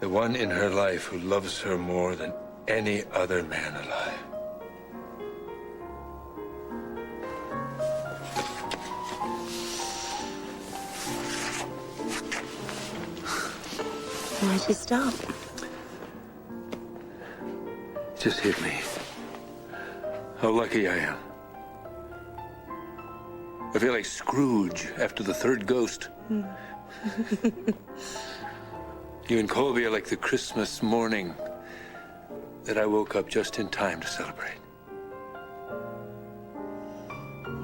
The one in her life who loves her more than any other man alive. Why'd you stop? It just hit me. How lucky I am. I feel like Scrooge after the third ghost. You and Colby are like the Christmas morning that I woke up just in time to celebrate.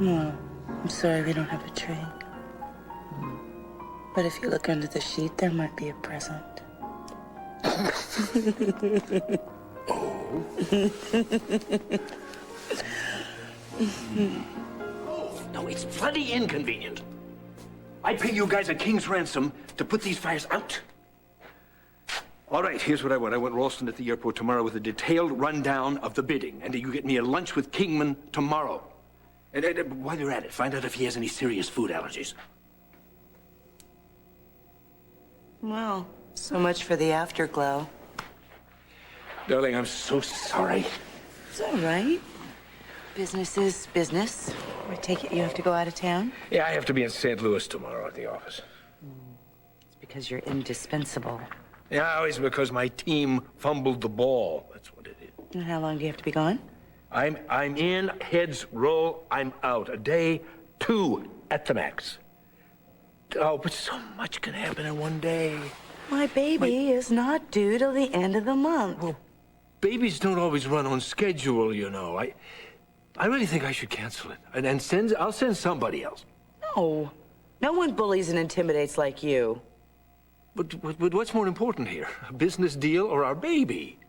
No, I'm sorry we don't have a tree. But if you look under the sheet, there might be a present. Oh. No, it's bloody inconvenient. I pay you guys a king's ransom to put these fires out. All right, here's what I want. I want Ralston at the airport tomorrow with a detailed rundown of the bidding. And you get me a lunch with Kingman tomorrow. And while you're at it, find out if he has any serious food allergies. Well, so much for the afterglow. Darling, I'm so sorry. It's all right. Business is business. I take it you have to go out of town? Yeah, I have to be in St. Louis tomorrow at the office. It's because you're indispensable. Yeah, it's because my team fumbled the ball. That's what it is. And how long do you have to be gone? I'm in, heads roll, I'm out. A day, 2 at the max. Oh, but so much can happen in one day. My baby is not due till the end of the month. Well, babies don't always run on schedule, you know. I really think I should cancel it. And I'll send somebody else. No. No one bullies and intimidates like you. But what's more important here? A business deal or our baby?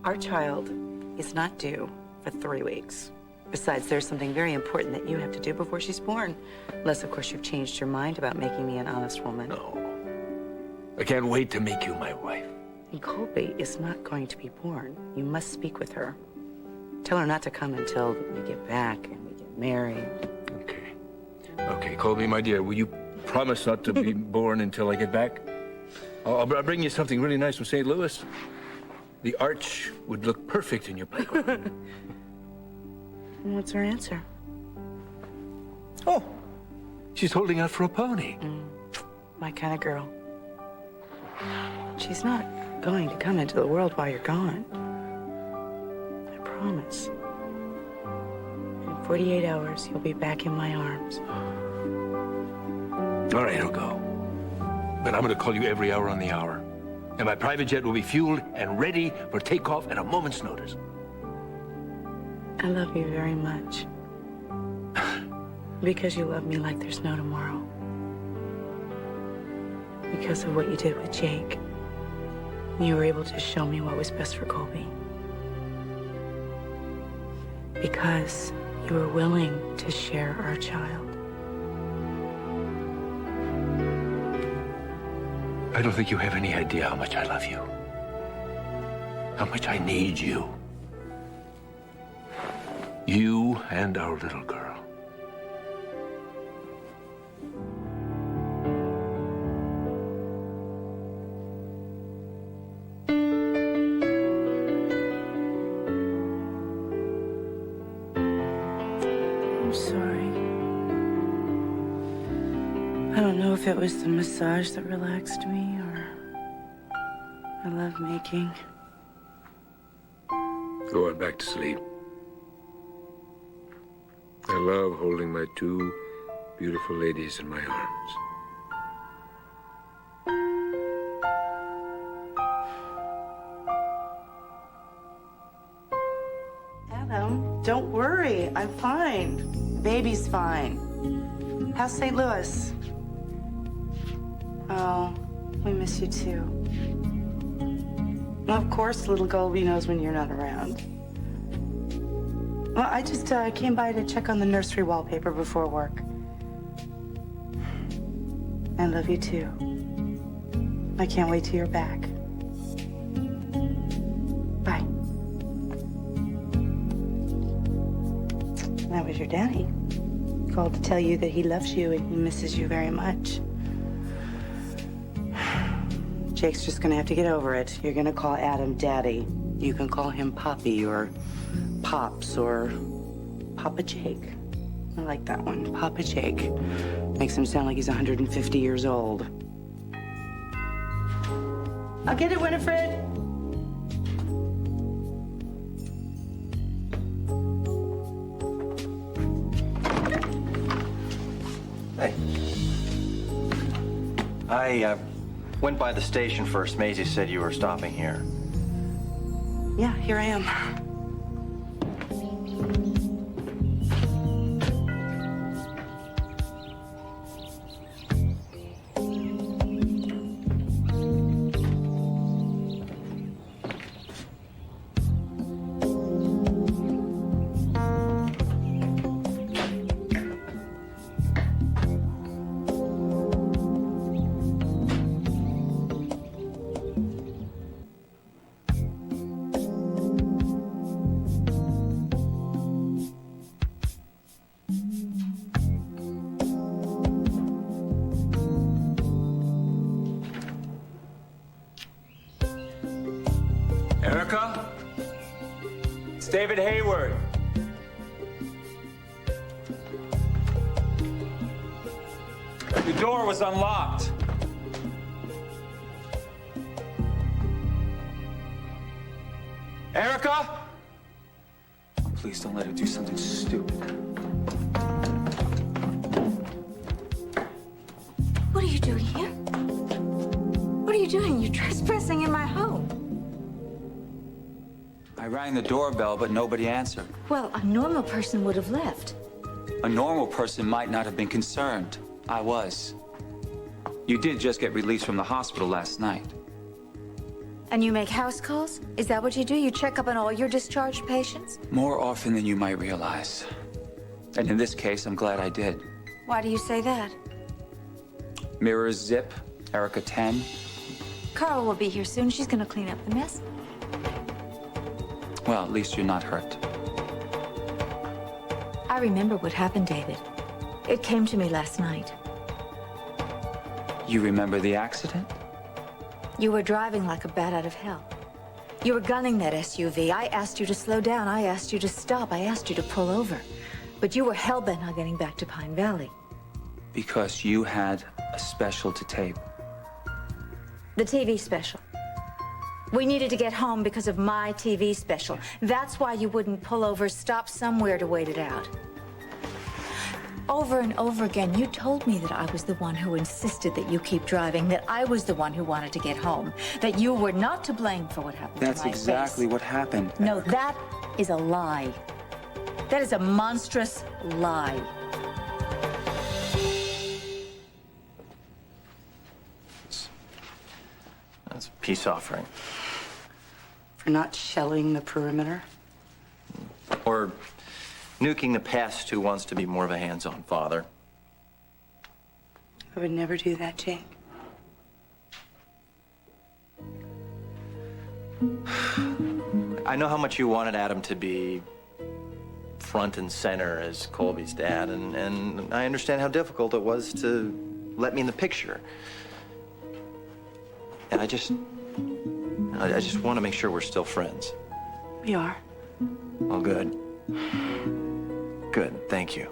Our child is not due for 3 weeks. Besides, there's something very important that you have to do before she's born. Unless, of course, you've changed your mind about making me an honest woman. No. I can't wait to make you my wife. And Colby is not going to be born. You must speak with her. Tell her not to come until we get back and we get married. Okay. Okay, Colby, my dear, will you promise not to be born until I get back? I'll bring you something really nice from St. Louis. The arch would look perfect in your playground. And what's her answer? Oh, she's holding out for a pony. My kind of girl. She's not going to come into the world while you're gone. I promise. In 48 hours, you'll be back in my arms. All right, I'll go. But I'm going to call you every hour on the hour. And my private jet will be fueled and ready for takeoff at a moment's notice. I love you very much. Because you love me like there's no tomorrow. Because of what you did with Jake. You were able to show me what was best for Colby. Because you were willing to share our child. I don't think you have any idea how much I love you. How much I need you. You and our little girl. I'm sorry. I don't know if it was the massage that relaxed me or I love making. Go on back to sleep. I love holding my 2 beautiful ladies in my arms. Adam, don't worry. I'm fine. Baby's fine. How's St. Louis? Oh, we miss you too. Well, of course, little Colby knows when you're not around. Well, I just came by to check on the nursery wallpaper before work. I love you too. I can't wait till you're back. Bye. That was your daddy. Called to tell you that he loves you and he misses you very much. Jake's just gonna have to get over it. You're gonna call Adam Daddy. You can call him Poppy or Pops or Papa Jake. I like that one, Papa Jake. Makes him sound like he's 150 years old. I'll get it, Winifred. Hey. I went by the station first. Maisie said you were stopping here. Yeah, here I am. Erika? It's David Hayward. The door was unlocked. Erika? Please don't let her do something stupid. What are you doing here? What are you doing? You're trespassing in my home. I rang the doorbell, but nobody answered. Well, a normal person would have left. A normal person might not have been concerned. I was. You did just get released from the hospital last night. And you make house calls? Is that what you do? You check up on all your discharged patients? More often than you might realize. And in this case, I'm glad I did. Why do you say that? Mirrors zip, Erika 10. Carl will be here soon. She's gonna clean up the mess. Well, at least you're not hurt. I remember what happened, David. It came to me last night. You remember the accident? You were driving like a bat out of hell. You were gunning that SUV. I asked you to slow down. I asked you to stop. I asked you to pull over. But you were hell-bent on getting back to Pine Valley. Because you had a special to tape. The TV special. We needed to get home because of my TV special. That's why you wouldn't pull over, stop somewhere to wait it out. Over and over again, you told me that I was the one who insisted that you keep driving, that I was the one who wanted to get home, that you were not to blame for what happened That's to my exactly face. what happened. No, that is a lie. That is a monstrous lie. That's a peace offering. For not shelling the perimeter. Or nuking the pest who wants to be more of a hands-on father. I would never do that, Jake. I know how much you wanted Adam to be front and center as Colby's dad, and I understand how difficult it was to let me in the picture. And I just want to make sure we're still friends. We are. Oh, good. Good, thank you.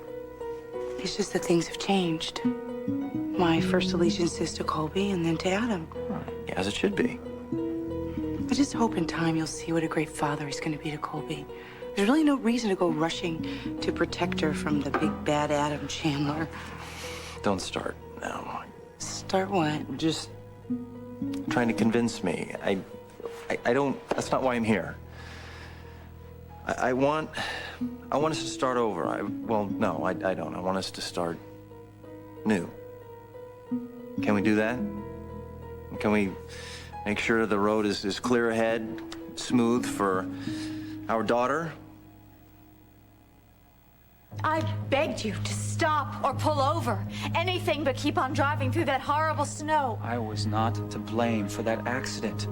It's just that things have changed. My first allegiance is to Colby and then to Adam. Yeah, as it should be. I just hope in time you'll see what a great father he's going to be to Colby. There's really no reason to go rushing to protect her from the big bad Adam Chandler. Don't start now. Start what? Just trying to convince me. I don't, that's not why I'm here. I want us to start over. Well, no, I don't. I want us to start new. Can we do that? Can we make sure the road is clear ahead, smooth for our daughter? I begged you to stop or pull over. Anything but keep on driving through that horrible snow. I was not to blame for that accident.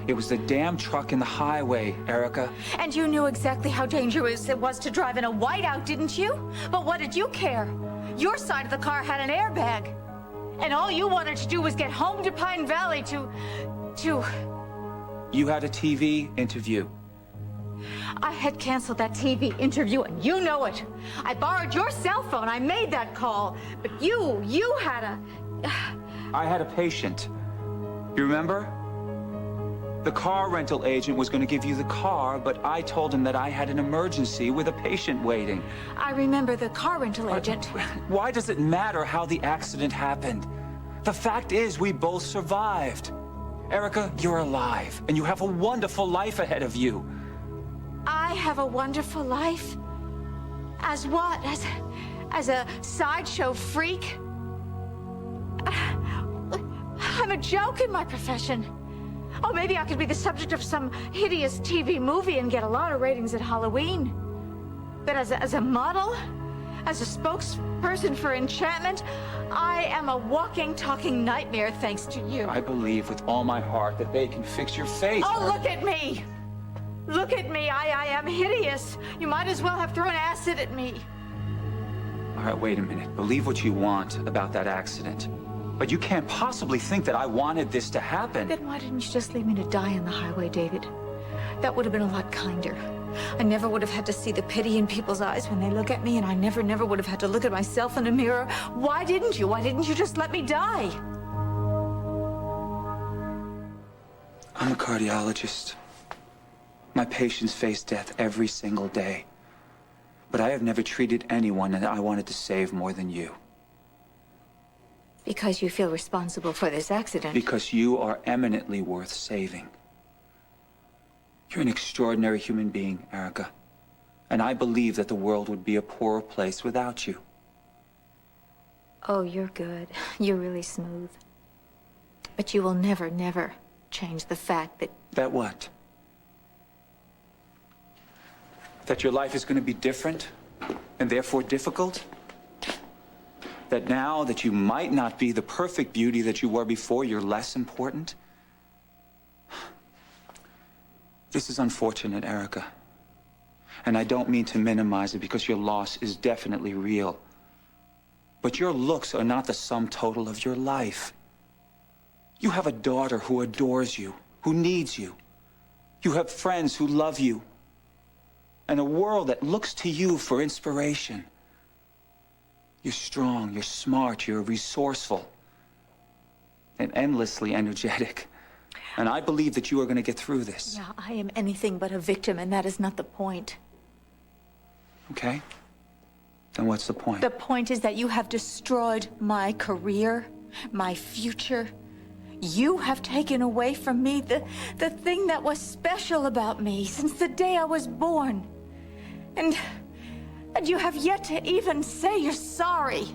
It was the damn truck in the highway, Erika. And you knew exactly how dangerous it was to drive in a whiteout, didn't you? But what did you care? Your side of the car had an airbag. And all you wanted to do was get home to Pine Valley to... You had a TV interview. I had canceled that TV interview, and you know it. I borrowed your cell phone. I made that call. But you had a... I had a patient. You remember? The car rental agent was going to give you the car, but I told him that I had an emergency with a patient waiting. I remember the car rental agent. Why does it matter how the accident happened? The fact is, we both survived. Erika, you're alive, and you have a wonderful life ahead of you. I have a wonderful life? As what? As a sideshow freak? I'm a joke in my profession. Oh, maybe I could be the subject of some hideous TV movie and get a lot of ratings at Halloween. But as a model, as a spokesperson for enchantment, I am a walking, talking nightmare thanks to you. I believe with all my heart that they can fix your face. Oh, look at me! Look at me, I am hideous. You might as well have thrown acid at me. All right, wait a minute. Believe what you want about that accident. But you can't possibly think that I wanted this to happen. Then why didn't you just leave me to die on the highway, David? That would have been a lot kinder. I never would have had to see the pity in people's eyes when they look at me, and I never would have had to look at myself in a mirror. Why didn't you? Why didn't you just let me die? I'm a cardiologist. My patients face death every single day. But I have never treated anyone that I wanted to save more than you. Because you feel responsible for this accident. Because you are eminently worth saving. You're an extraordinary human being, Erika. And I believe that the world would be a poorer place without you. Oh, you're good. You're really smooth. But you will never change the fact that... That what? That your life is going to be different, and therefore difficult? That now that you might not be the perfect beauty that you were before, you're less important? This is unfortunate, Erika. And I don't mean to minimize it because your loss is definitely real. But your looks are not the sum total of your life. You have a daughter who adores you, who needs you. You have friends who love you. And a world that looks to you for inspiration. You're strong, you're smart, you're resourceful, and endlessly energetic. And I believe that you are going to get through this. Yeah, I am anything but a victim, and that is not the point. Okay? Then what's the point? The point is that you have destroyed my career, my future. You have taken away from me the thing that was special about me since the day I was born. And you have yet to even say you're sorry.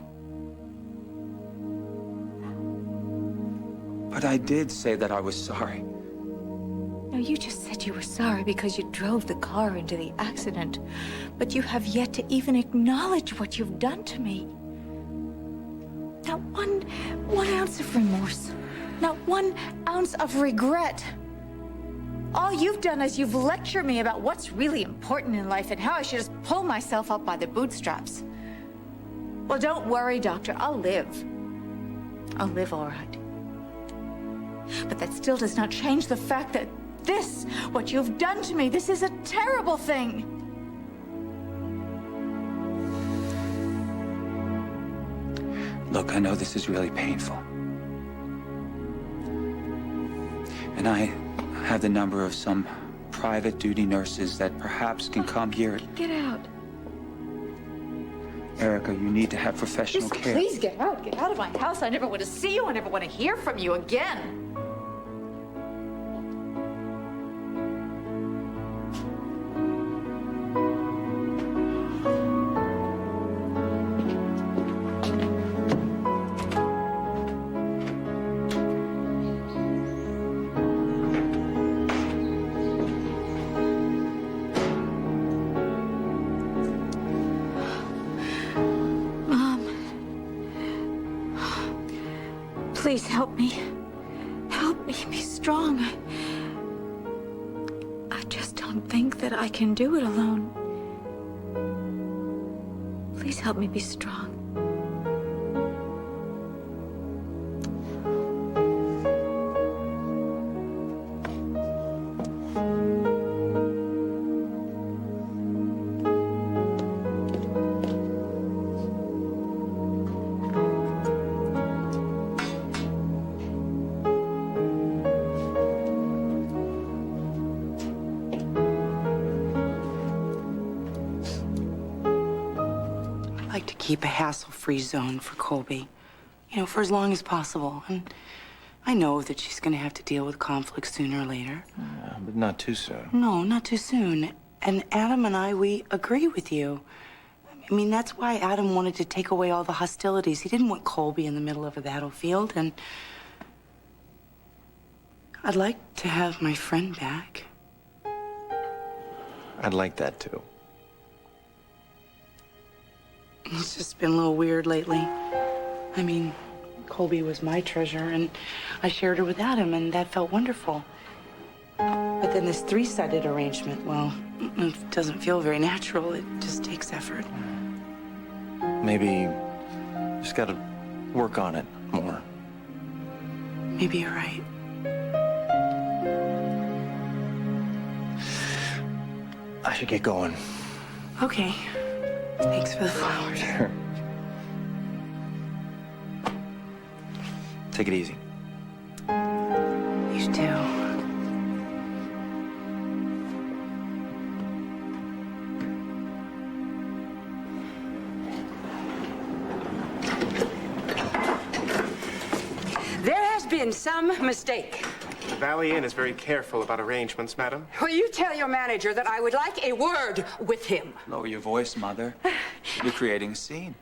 But I did say that I was sorry. No, you just said you were sorry because you drove the car into the accident. But you have yet to even acknowledge what you've done to me. Not one ounce of remorse. Not 1 ounce of regret. All you've done is you've lectured me about what's really important in life and how I should just pull myself up by the bootstraps. Well, don't worry, Doctor. I'll live. I'll live all right. But that still does not change the fact that this, what you've done to me, this is a terrible thing. Look, I know this is really painful. And I have the number of some private duty nurses that perhaps can come here. Get out. Erika, you need to have professional Just care. please get out. Get out of my house. I never want to see you. I never want to hear from you again. Please help me. Help me be strong. I just don't think that I can do it alone. Please help me be strong. keep a hassle-free zone for Colby, you know, for as long as possible. And I know that she's going to have to deal with conflict sooner or later. But not too soon. No, not too soon. And Adam and I, we agree with you. I mean, that's why Adam wanted to take away all the hostilities. He didn't want Colby in the middle of a battlefield, and I'd like to have my friend back. I'd like that too. It's just been a little weird lately. I mean, Colby was my treasure, and I shared her with Adam, and that felt wonderful. But then this three-sided arrangement, well, it doesn't feel very natural. It just takes effort. Maybe just gotta work on it more. Maybe you're right. I should get going. Okay. Thanks for the flowers. Sure. Take it easy. You too. There has been some mistake. The Valley Inn is very careful about arrangements, madam. Will you tell your manager that I would like a word with him? Lower your voice, Mother. You're creating a scene.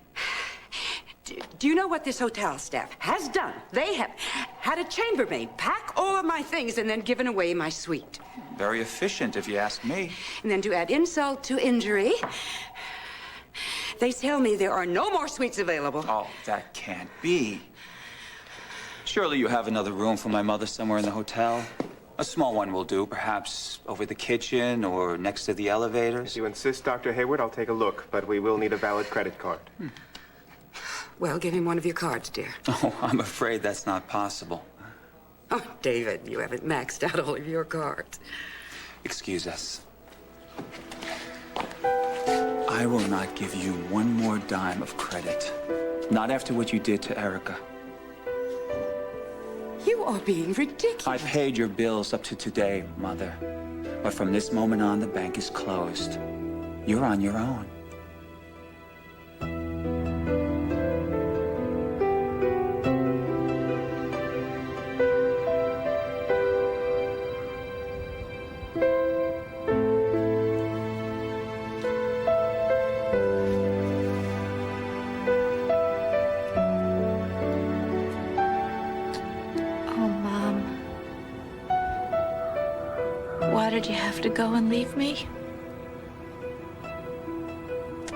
Do you know what this hotel staff has done? They have had a chambermaid pack all of my things and then given away my suite. Very efficient, if you ask me. And then to add insult to injury, they tell me there are no more suites available. Oh, that can't be. Surely you have another room for my mother somewhere in the hotel. A small one will do, perhaps over the kitchen or next to the elevators. If you insist, Dr. Hayward, I'll take a look, but we will need a valid credit card. Well, give him one of your cards, dear. Oh, I'm afraid that's not possible. Oh, David, you haven't maxed out all of your cards. Excuse us. I will not give you one more dime of credit. Not after what you did to Erika. You are being ridiculous. I paid your bills up to today, Mother. But from this moment on, the bank is closed. You're on your own. Why did you have to go and leave me?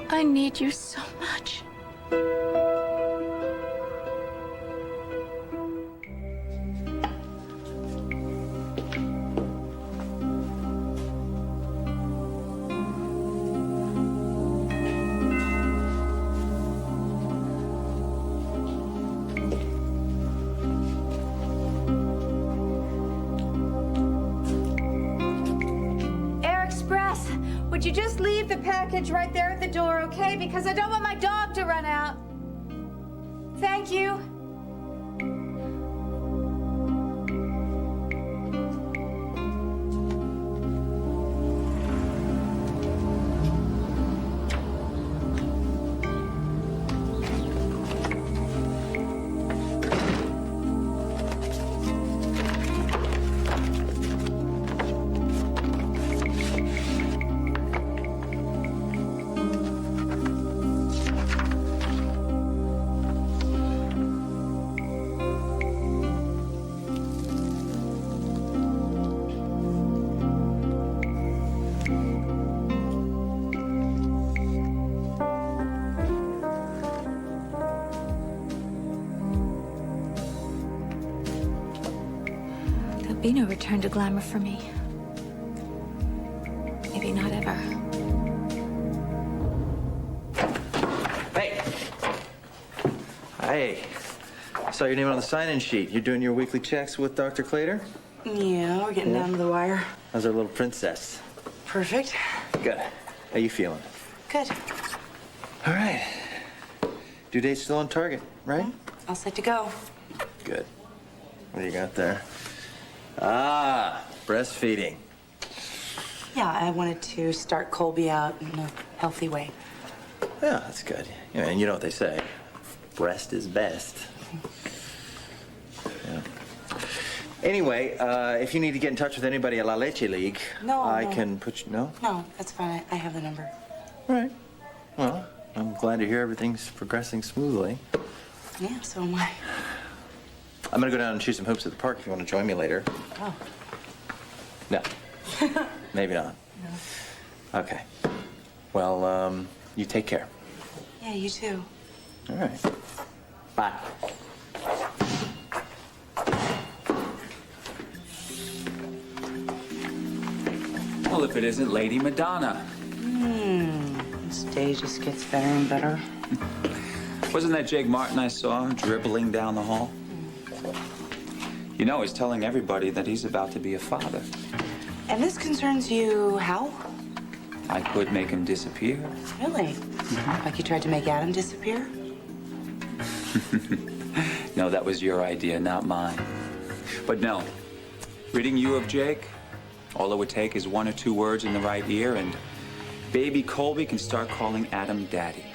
I need you so much. Would you just leave the package right there at the door, okay? Because I don't want my dog to run out. Thank you. Be no return to glamour for me. Maybe not ever. Hey! Hey. I saw your name on the sign-in sheet. You're doing your weekly checks with Dr. Clater? Yeah, we're getting down to the wire. How's our little princess? Perfect. Good. How you feeling? Good. All right. Due date's still on target, right? All set to go. Good. What do you got there? Ah, breastfeeding. Yeah, I wanted to start Colby out in a healthy way. Yeah, that's good. Yeah, and you know what they say, breast is best. Yeah. Anyway, if you need to get in touch with anybody at La Leche League, I can put you... No? No, that's fine. I have the number. All right. Well, I'm glad to hear everything's progressing smoothly. Yeah, so am I. I'm gonna go down and shoot some hoops at the park if you want to join me later. Oh. No. Maybe not. No. Okay. Well, you take care. Yeah, you too. All right. Bye. Well, if it isn't Lady Madonna. This day just gets better and better. Wasn't that Jake Martin I saw dribbling down the hall? You know, he's telling everybody that he's about to be a father. And this concerns you how? I could make him disappear. Really? Like you tried to make Adam disappear? No, that was your idea, not mine. But no, ridding you of Jake, all it would take is 1 or 2 words in the right ear, and baby Colby can start calling Adam Daddy.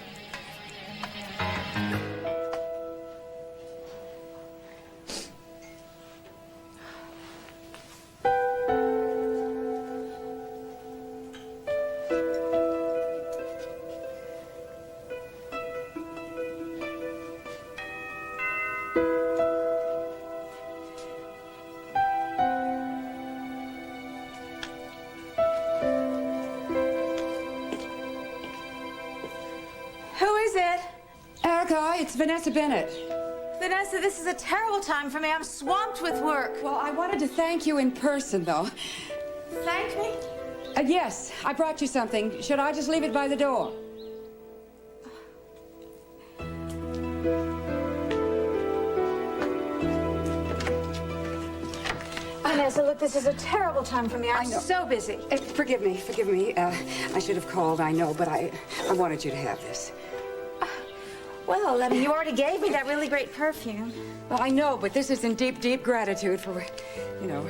Who is it? Erika, it's Vanessa Bennett. Vanessa, this is a terrible time for me. I'm swamped with work. Well, I wanted to thank you in person, though. Thank me? Yes, I brought you something. Should I just leave it by the door? Vanessa, look, this is a terrible time for me. I'm so busy. Forgive me, forgive me. I should have called, I know, but I wanted you to have this. Well, I mean, you already gave me that really great perfume. Well, I know, but this is in deep, deep gratitude for, you know,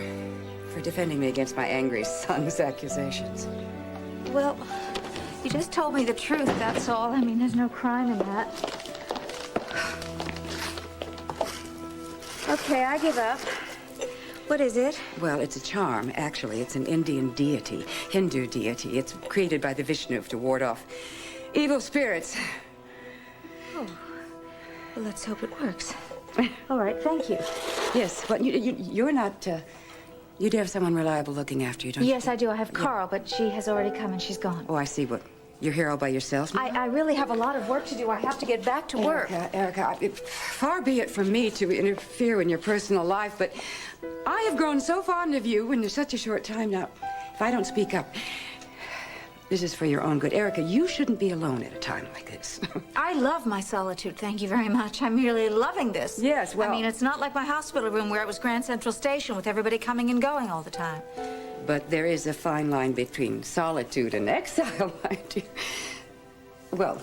for defending me against my angry son's accusations. Well, you just told me the truth, that's all. I mean, there's no crime in that. Okay, I give up. What is it? Well, it's a charm, actually. It's an Indian deity, Hindu deity. It's created by the Vishnu to ward off evil spirits. Oh, well, let's hope it works. All right, thank you. Yes, but you're not, you do have someone reliable looking after you, don't you? Yes, I do. I have Carl, but she has already come and she's gone. Oh, I see. What, you're here all by yourself? I really have a lot of work to do. I have to get back to work. Erika, far be it from me to interfere in your personal life, but I have grown so fond of you in such a short time now. If I don't speak up, this is for your own good. Erika, you shouldn't be alone at a time like this. I love my solitude, thank you very much. I'm really loving this. Yes, well... I mean, it's not like my hospital room where it was Grand Central Station with everybody coming and going all the time. But there is a fine line between solitude and exile, my dear. Well,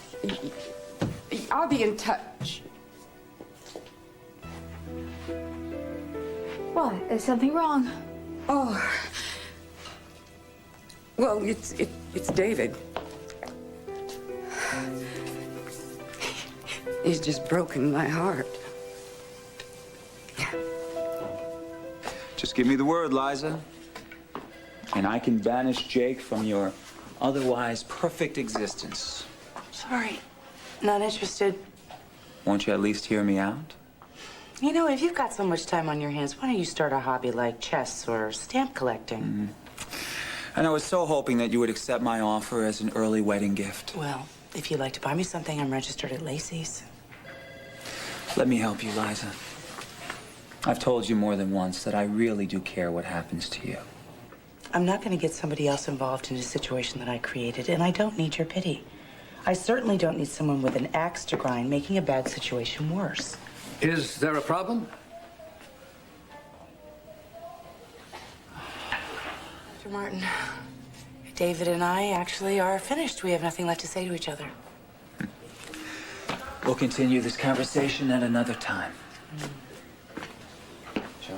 I'll be in touch. What? Is something wrong? Oh. Well, it's David. He's just broken my heart. Just give me the word, Liza, and I can banish Jake from your otherwise perfect existence. Sorry. Not interested. Won't you at least hear me out? You know, if you've got so much time on your hands, why don't you start a hobby like chess or stamp collecting? And I was so hoping that you would accept my offer as an early wedding gift. Well, if you'd like to buy me something, I'm registered at Lacey's. Let me help you, Liza. I've told you more than once that I really do care what happens to you. I'm not going to get somebody else involved in a situation that I created, and I don't need your pity. I certainly don't need someone with an axe to grind making a bad situation worse. Is there a problem? Mr. Martin, David and I actually are finished. We have nothing left to say to each other. We'll continue this conversation at another time. Joe?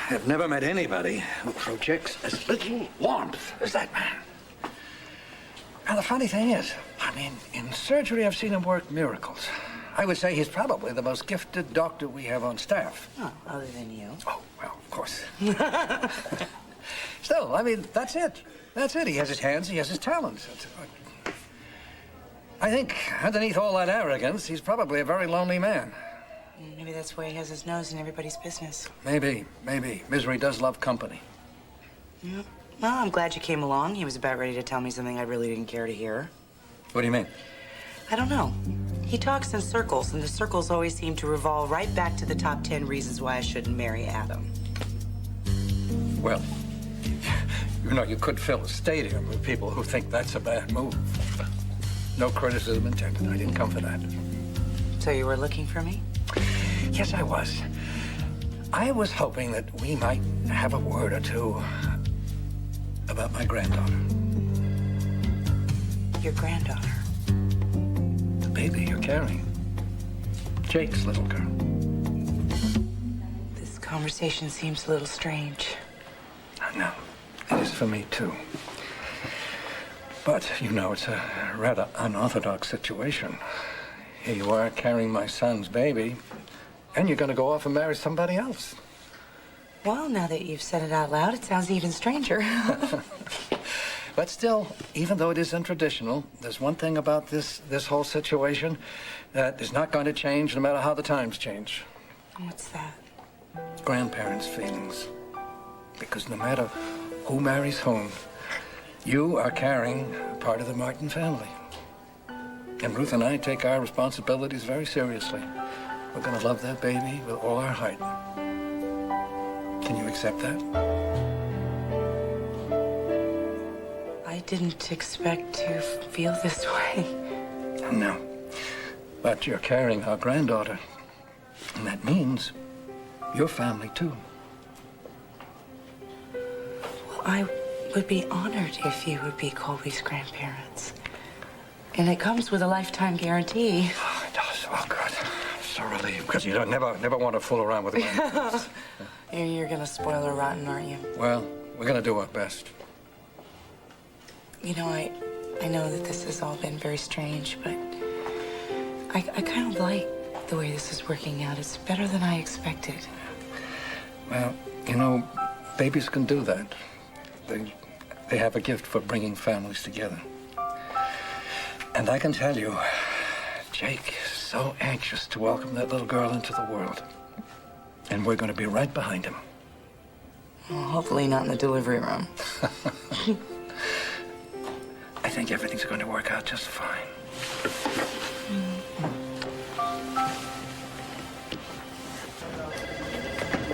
have never met anybody who projects as little warmth as that man. And the funny thing is, I mean, in surgery, I've seen him work miracles. I would say he's probably the most gifted doctor we have on staff. Oh, other than you. Oh, well, of course. Still, I mean, that's it. That's it. He has his hands, he has his talents. I think underneath all that arrogance, he's probably a very lonely man. Maybe that's why he has his nose in everybody's business. Maybe. Misery does love company. Yeah. Well, I'm glad you came along. He was about ready to tell me something I really didn't care to hear. What do you mean? I don't know. He talks in circles, and the circles always seem to revolve right back to the top 10 reasons why I shouldn't marry Adam. Well, you know, you could fill a stadium with people who think that's a bad move. No criticism intended. I didn't come for that. So you were looking for me? Yes, I was. I was hoping that we might have a word or two about my granddaughter. Your granddaughter? The baby you're carrying. Jake's little girl. This conversation seems a little strange. I know. It is for me, too. But, you know, it's a rather unorthodox situation. Here you are carrying my son's baby, and you're going to go off and marry somebody else. Well, now that you've said it out loud, it sounds even stranger. But still, even though it is untraditional, there's one thing about this whole situation that is not going to change no matter how the times change. What's that? Grandparents' feelings. Because no matter who marries whom, you are carrying part of the Martin family. And Ruth and I take our responsibilities very seriously. We're going to love that baby with all our heart. Can you accept that? I didn't expect to feel this way. No. But you're carrying our granddaughter. And that means your family, too. Well, I would be honored if you would be Colby's grandparents. And it comes with a lifetime guarantee. Oh, it does. Oh, good. I'm so relieved. Because you don't never want to fool around with the grandparents. You're gonna spoil her rotten, aren't you? Well, we're going to do our best. You know, I know that this has all been very strange, but I kind of like the way this is working out. It's better than I expected. Well, you know, babies can do that. They have a gift for bringing families together. And I can tell you, Jake is so anxious to welcome that little girl into the world. And we're going to be right behind him. Well, hopefully not in the delivery room. I think everything's going to work out just fine.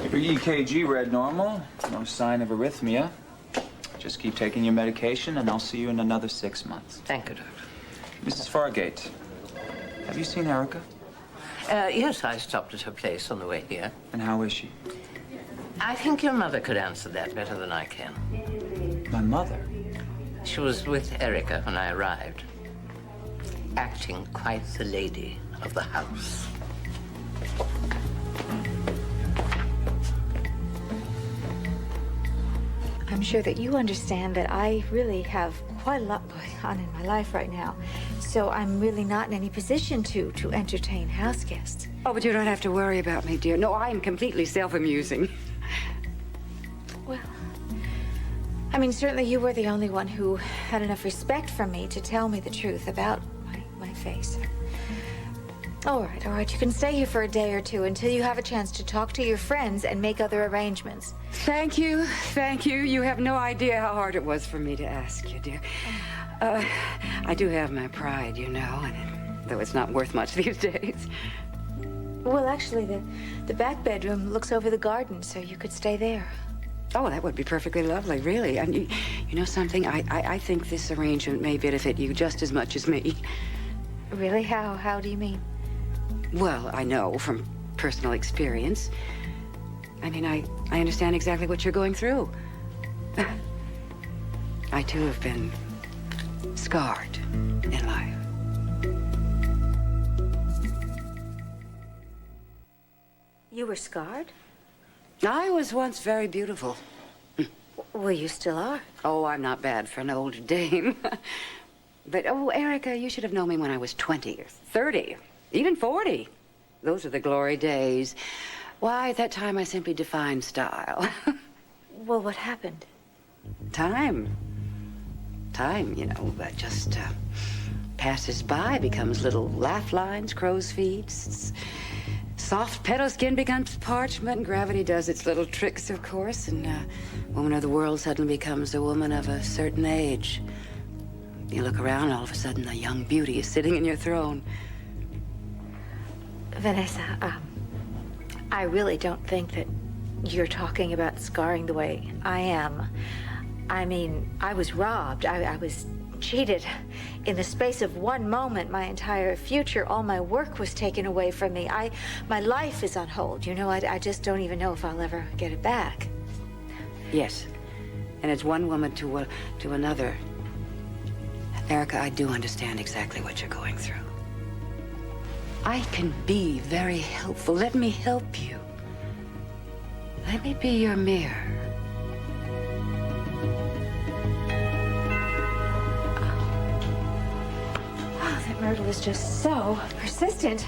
Your EKG read normal. No sign of arrhythmia. Just keep taking your medication, and I'll see you in another 6 months. Thank you, Doctor. Mrs. Fargate, have you seen Erika? Yes, I stopped at her place on the way here. And how is she? I think your mother could answer that better than I can. My mother? She was with Erika when I arrived, acting quite the lady of the house. I'm sure that you understand that I really have quite a lot going on in my life right now. So I'm really not in any position to entertain house guests. Oh, but you don't have to worry about me, dear. No, I am completely self-amusing. Well, I mean, certainly you were the only one who had enough respect for me to tell me the truth about my face. All right. You can stay here for a day or two until you have a chance to talk to your friends and make other arrangements. Thank you. You have no idea how hard it was for me to ask you, dear. I do have my pride, you know, and though it's not worth much these days. Well, actually, the back bedroom looks over the garden, so you could stay there. Oh, that would be perfectly lovely, really. And you know something? I think this arrangement may benefit you just as much as me. Really? How do you mean? Well, I know from personal experience. I mean, I understand exactly what you're going through. I, too, have been scarred in life. You were scarred? I was once very beautiful. Well, you still are. Oh, I'm not bad for an older dame. But, oh, Erika, you should have known me when I was 20 or 30, even 40. Those are the glory days. Why, at that time, I simply defined style. Well, what happened? Time. Time, you know, that just passes by, becomes little laugh lines, crow's feet. Soft petal skin becomes parchment, and gravity does its little tricks, of course, and woman of the world suddenly becomes a woman of a certain age. You look around, all of a sudden, a young beauty is sitting in your throne. Vanessa, I really don't think that you're talking about scarring the way I am. I mean, I was robbed. I was cheated. In the space of one moment, my entire future, all my work was taken away from me. My life is on hold. You know, I just don't even know if I'll ever get it back. Yes, and it's one woman to another. Erika, I do understand exactly what you're going through. I can be very helpful. Let me help you. Let me be your mirror. Oh, that Myrtle is just so persistent.